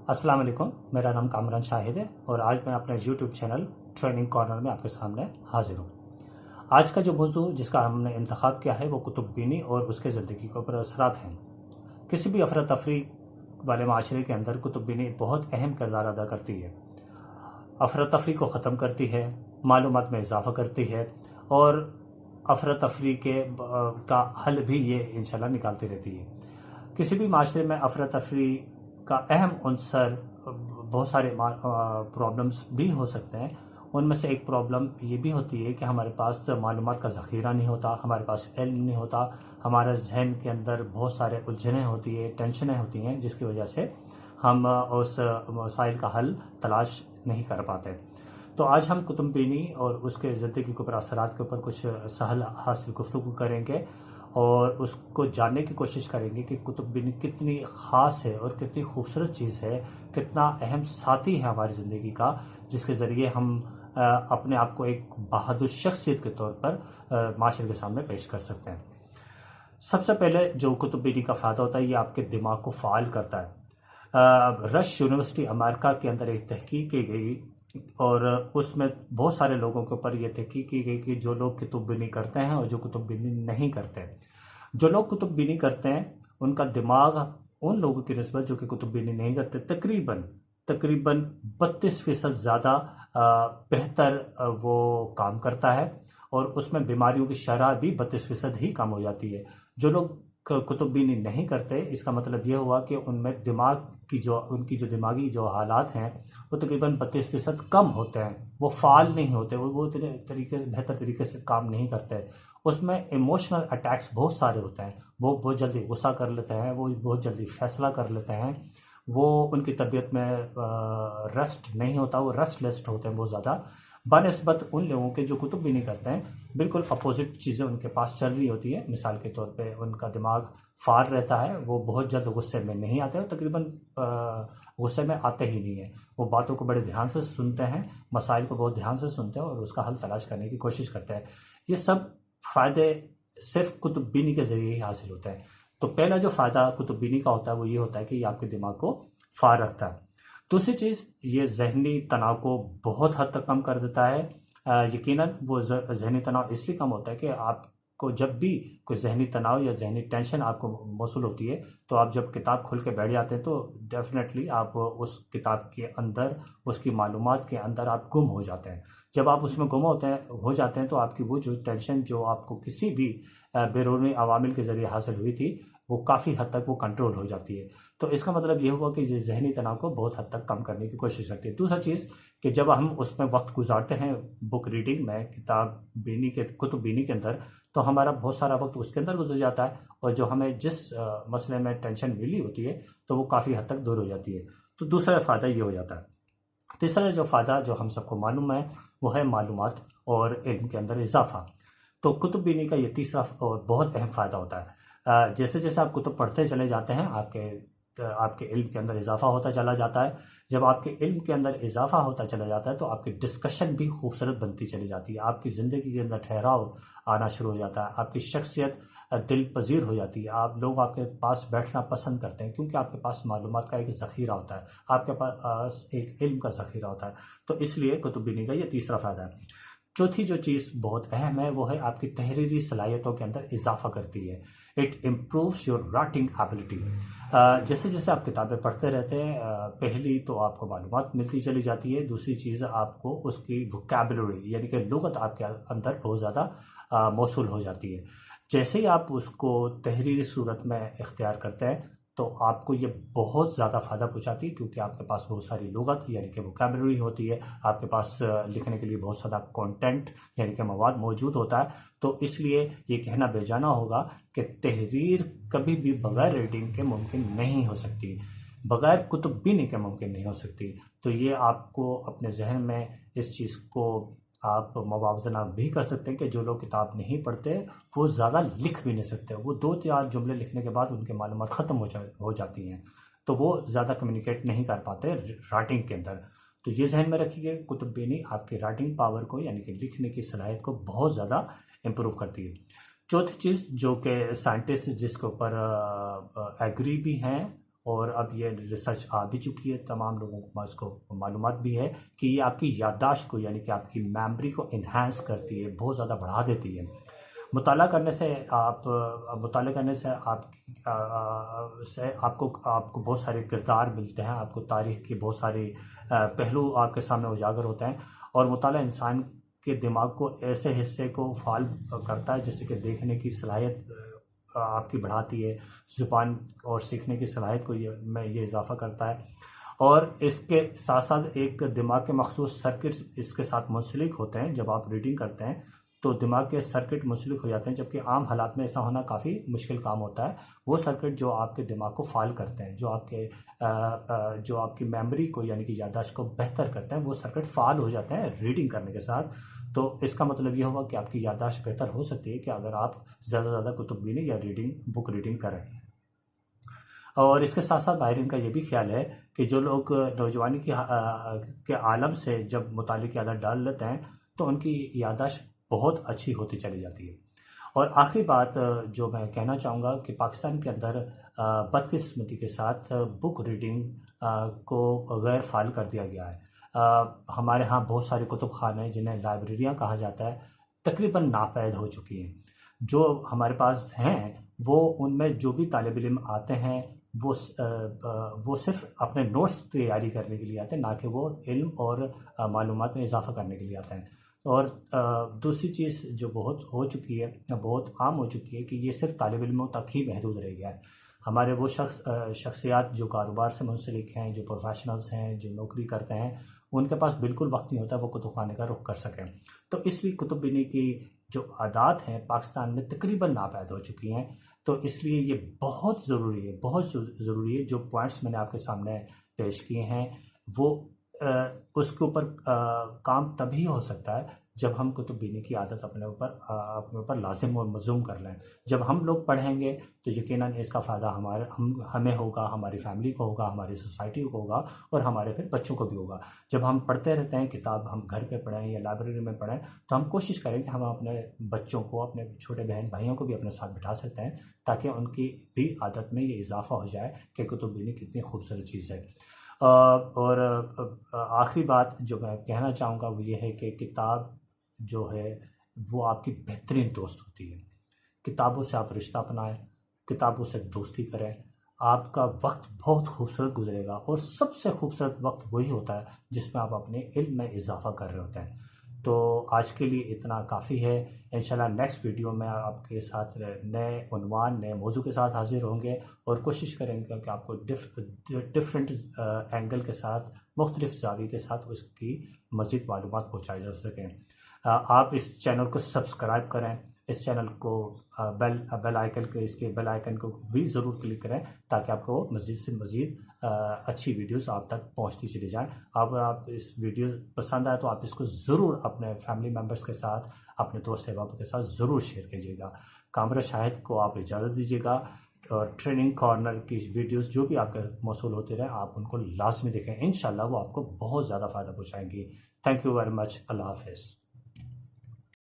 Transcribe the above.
अस्सलाम वालेकुम। मेरा नाम कामरान शाहिद है और आज मैं अपने यूट्यूब चैनल ट्रेनिंग कॉर्नर में आपके सामने हाजिर हूँ। आज का जो मौजू जिसका हमने इंतखाब किया है वो कुतुब बीनी और उसके ज़िंदगी के ऊपर असरात हैं। किसी भी अफरा तफरी वाले माशरे के अंदर कुतुब बीनी बहुत अहम किरदार अदा करती है। अफरा तफरी को ख़त्म करती है, मालूमात में इजाफ़ा करती है और अफरा तफरी का हल भी ये इंशाल्लाह निकालती रहती है। किसी भी माशरे में अफरा तफरी का अहम अंसर बहुत सारे प्रॉब्लम्स भी हो सकते हैं। उनमें से एक प्रॉब्लम ये भी होती है कि हमारे पास मालूमात का ज़ख़ीरा नहीं होता, हमारे पास इल्म नहीं होता, हमारे जहन के अंदर बहुत सारे उलझनें होती है, टेंशनें होती हैं, जिसकी वजह से हम उस मसाइल का हल तलाश नहीं कर पाते। तो आज हम कुतुब बीनी और उसके ज़िंदगी के ऊपर असरात के ऊपर कुछ सहल हासिल गुफ्तगू करेंगे और उसको जानने की कोशिश करेंगे कि कुतुब बीनी कितनी ख़ास है और कितनी खूबसूरत चीज़ है, कितना अहम साथी है हमारी ज़िंदगी का, जिसके ज़रिए हम अपने आप को एक बहादुर शख्सियत के तौर पर माशरे के सामने पेश कर सकते हैं। सबसे पहले जो कुतुब बीनी का फ़ायदा होता है, ये आपके दिमाग को फ़ाल करता है। रश यूनिवर्सिटी अमेरिका के अंदर एक तहकीक की गई और उसमें बहुत सारे लोगों के ऊपर ये तहकीक की गई कि जो लोग कुतुब बीनी करते हैं और जो कुतुब बीनी नहीं करते हैं। जो लोग कुतुब बीनी करते हैं उनका दिमाग उन लोगों की निस्बत जो कि कुतुब बीनी नहीं करते तकरीबन तकरीबन 32% ज़्यादा बेहतर वो काम करता है और उसमें बीमारियों की शरह भी 32% ही कम हो जाती है। जो लोग कुतुब बीनी नहीं करते, इसका मतलब ये हुआ कि उनमें दिमाग की उनकी जो दिमागी जो हालात हैं वो तकरीबन 32% कम होते हैं। वो फ़ाल नहीं होते, वो तरीके से बेहतर तरीके से काम नहीं करते। उसमें इमोशनल अटैक्स बहुत सारे होते हैं। वो बहुत जल्दी गुस्सा कर लेते हैं, वो बहुत जल्दी फैसला कर लेते हैं, वो उनकी तबीयत में रेस्ट नहीं होता, वो रेस्टलेस होते हैं बहुत ज़्यादा बनिस्बत उन लोगों के जो कुतुब बीनी करते हैं। बिल्कुल अपोजिट चीज़ें उनके पास चल रही होती है। मिसाल के तौर पे उनका दिमाग फार रहता है, वो बहुत जल्द गुस्से में नहीं आते और तकरीबन गुस्से में आते ही नहीं है। वो बातों को बड़े ध्यान से सुनते हैं, मसाइल को बहुत ध्यान से सुनते हैं और उसका हल तलाश करने की कोशिश करते हैं। ये सब फ़ायदे सिर्फ कुतुब बीनी के ज़रिए ही हासिल होते हैं। तो पहला जो फ़ायदा कुतुब बीनी का होता है वो ये होता है कि ये आपके दिमाग को फार रखता है। दूसरी चीज़, ये ज़हनी तनाव को बहुत हद तक कम कर देता है। यकीनन वो ज़हनी तनाव इसलिए कम होता है कि आपको जब भी कोई ज़हनी तनाव या ज़हनी टेंशन आपको मौसूल होती है, तो आप जब किताब खोल के बैठ जाते हैं तो डेफ़िनेटली आप उस किताब के अंदर, उसकी मालूमात के अंदर आप गुम हो जाते हैं। जब आप उसमें गुम हो जाते हैं तो आपकी वो जो टेंशन जो आपको किसी भी बैरूनी अवामिल के ज़रिए हासिल हुई थी, वो काफ़ी हद तक वो कंट्रोल हो जाती है। तो इसका मतलब ये हुआ कि ये ज़हनी तनाव को बहुत हद तक कम करने की कोशिश करती है। दूसरा चीज़ कि जब हम उसमें वक्त गुजारते हैं बुक रीडिंग में, कुतुब बीनी के अंदर, तो हमारा बहुत सारा वक्त उसके अंदर गुजर जाता है और जो हमें जिस मसले में टेंशन मिली होती है तो वो काफ़ी हद तक दूर हो जाती है। तो दूसरा फ़ायदा ये हो जाता है। तीसरा जो फ़ायदा जो हम सबको मालूम है वो है मालूमात और इल्म के अंदर इजाफ़ा। तो कुतुब बीनी का ये तीसरा और बहुत अहम फ़ायदा होता है। जैसे जैसे आप कुतुब पढ़ते चले जाते हैं, आपके इल्म के अंदर इजाफ़ा होता चला जाता है। जब आपके इल्म के अंदर इजाफ़ा होता चला जाता है तो आपकी डिस्कशन भी खूबसूरत बनती चली जाती है। आपकी ज़िंदगी के अंदर ठहराव आना शुरू हो जाता है, आपकी शख्सियत दिल पजीर हो जाती है। लोग आपके पास बैठना पसंद करते हैं क्योंकि आपके पास मालूमात का एक ज़ख़ीरा होता है, आपके पास एक इल्म का ज़ख़ीरा होता है। तो इसलिए कुतुब बीनी का ये तीसरा फ़ायदा है। चौथी जो चीज़ बहुत अहम है वो है आपकी तहरीरी सलाहियतों के अंदर इजाफ़ा करती है। It improves your writing ability. जैसे जैसे आप किताबें पढ़ते रहते हैं, पहली तो आपको मालूमात मिलती चली जाती है, दूसरी चीज़ आपको उसकी वोकैबुलरी यानी कि लुग़त आपके अंदर बहुत ज़्यादा मौसूल हो जाती है। जैसे ही आप उसको तहरीरी सूरत में इख्तियार करते हैं तो आपको ये बहुत ज़्यादा फ़ायदा पहुँचाती है क्योंकि आपके पास बहुत सारी लुग़त यानी कि वोकैबुलरी होती है, आपके पास लिखने के लिए बहुत सारा कंटेंट यानी कि मवाद मौजूद होता है। तो इसलिए ये कहना बेजाना होगा कि तहरीर कभी भी बग़ैर रीडिंग के मुमकिन नहीं हो सकती, बग़ैर कुतुब बीनी के मुमकिन नहीं हो सकती। तो ये आपको अपने जहन में इस चीज़ को आप मुवाज़ना भी कर सकते हैं कि जो लोग किताब नहीं पढ़ते वो ज़्यादा लिख भी नहीं सकते। वो 2-4 जुमले लिखने के बाद उनकी मालूमात ख़त्म हो जाती हैं, तो वो ज़्यादा कम्युनिकेट नहीं कर पाते राइटिंग के अंदर। तो ये जहन में रखिए, कुतुब बीनी आपकी राइटिंग पावर को यानी कि लिखने की सलाहियत को बहुत ज़्यादा इम्प्रूव करती है। चौथी चीज़ जो कि साइंटिस्ट जिसके ऊपर एग्री भी हैं और अब ये रिसर्च आ भी चुकी है, तमाम लोगों को इसको मालूमात भी है कि ये आपकी याददाश्त को यानी कि आपकी मेमोरी को इन्हांस करती है, बहुत ज़्यादा बढ़ा देती है। मुताला करने से मुताले करने से आपको आपको बहुत सारे किरदार मिलते हैं, आपको तारीख़ के बहुत सारे पहलू आपके सामने उजागर होते हैं। और मुताला इंसान के दिमाग को ऐसे हिस्से को फ़ाल करता है जैसे कि देखने की सलाहियत आपकी बढ़ाती है, ज़ुबान और सीखने की सलाहियत को ये इजाफ़ा करता है। और इसके साथ साथ एक दिमाग के मखसूस सर्किट्स इसके साथ मुंसलिक होते हैं। जब आप रीडिंग करते हैं तो दिमाग के सर्किट मुंसलिक हो जाते हैं, जबकि आम हालात में ऐसा होना काफ़ी मुश्किल काम होता है। वो सर्किट जो आपके दिमाग को फ़ाल करते हैं, जो आपकी मेमोरी को यानी कि याददाश्त को बेहतर करते हैं, वो सर्किट फ़ाल हो जाते हैं रीडिंग करने के साथ। तो इसका मतलब ये हुआ कि आपकी याददाश्त बेहतर हो सकती है कि अगर आप ज़्यादा से ज़्यादा कुतुब-बीनी या बुक रीडिंग करें। और इसके साथ साथ माहिरीन का ये भी ख्याल है कि जो लोग नौजवानी के आलम से जब मुताले की आदत डाल लेते हैं तो उनकी याददाश्त बहुत अच्छी होती चली जाती है। और आखिरी बात जो मैं कहना चाहूँगा कि पाकिस्तान के अंदर बदकिस्मती के साथ बुक रीडिंग को गैर फ़ाल कर दिया गया है। हमारे यहाँ बहुत सारे कुतुब खाने हैं जिन्हें लाइब्रेरियाँ कहा जाता है, तकरीबन नापैद हो चुकी हैं। जो हमारे पास हैं वो उनमें जो भी तालिब इल्म आते हैं वो सिर्फ़ अपने नोट्स तैयारी करने के लिए आते हैं, ना कि वो इल्म और मालूमात में इजाफ़ा करने के लिए आते हैं। और दूसरी चीज़ जो बहुत हो चुकी है, बहुत आम हो चुकी है कि ये सिर्फ़ तालिब इल्मों तक ही महदूद रह गया है। हमारे वो शख्सियात जो कारोबार से मुंसलिक हैं, जो प्रोफेशनल्स हैं, जो नौकरी करते हैं, उनके पास बिल्कुल वक्त नहीं होता वो कुतुब खाने का रुख कर सकें। तो इसलिए कुतुब बीनी की जो आदात हैं पाकिस्तान में तकरीबन नापैद हो चुकी हैं। तो इसलिए ये बहुत ज़रूरी है, बहुत ज़रूरी है। जो पॉइंट्स मैंने आपके सामने पेश किए हैं वो उसके ऊपर काम तभी हो सकता है जब हम कुतुब बीनी की आदत अपने ऊपर लाजिम और मज़ूम कर लें। जब हम लोग पढ़ेंगे तो यकीनन इसका फ़ायदा हमें होगा, हमारी फैमिली को होगा, हमारी सोसाइटी को होगा और हमारे फिर बच्चों को भी होगा। जब हम पढ़ते रहते हैं किताब, हम घर पे पढ़ें या लाइब्रेरी में पढ़ें, तो हम कोशिश करें कि हम अपने बच्चों को, अपने छोटे बहन भाइयों को भी अपने साथ बिठा सकते हैं ताकि उनकी भी आदत में ये इजाफ़ा हो जाए कि कुतुब बीनी कितनी खूबसूरत चीज़ है। और आखिरी बात जो मैं कहना चाहूँगा वो ये है कि किताब जो है वो आपकी बेहतरीन दोस्त होती है। किताबों से आप रिश्ता अपनाएं, किताबों से दोस्ती करें, आपका वक्त बहुत खूबसूरत गुजरेगा। और सबसे खूबसूरत वक्त वही होता है जिसमें आप अपने इल्म में इजाफ़ा कर रहे होते हैं। तो आज के लिए इतना काफ़ी है। इंशाल्लाह नेक्स्ट वीडियो में आपके साथ नए उन्वान, नए मौजू के साथ हाज़िर होंगे और कोशिश करेंगे कि आपको डिफरेंट एंगल के साथ, मुख्तलिफ ज़ाविये के साथ उसकी मज़ीद मालूमात पहुँचाई जा सकें। आप इस चैनल को सब्सक्राइब करें, इस चैनल को बेल आइकन को भी ज़रूर क्लिक करें ताकि आपको मज़ीद से मज़ीद अच्छी वीडियोस आप तक पहुंचती चली जाएं। अब आप इस वीडियो पसंद आए तो आप इसको ज़रूर अपने फैमिली मेम्बर्स के साथ, अपने दोस्त अहबाब के साथ ज़रूर शेयर कीजिएगा। कामरा शाहिद को आप इजाज़त दीजिएगा और ट्रेनिंग कॉर्नर की वीडियोस जो भी आपके मौसूल होते रहे आप उनको लाजमी देखें। इंशाल्लाह वो आपको बहुत ज़्यादा फ़ायदा पहुँचाएंगी। Thank you very much. अल्लाह हाफ़िज़।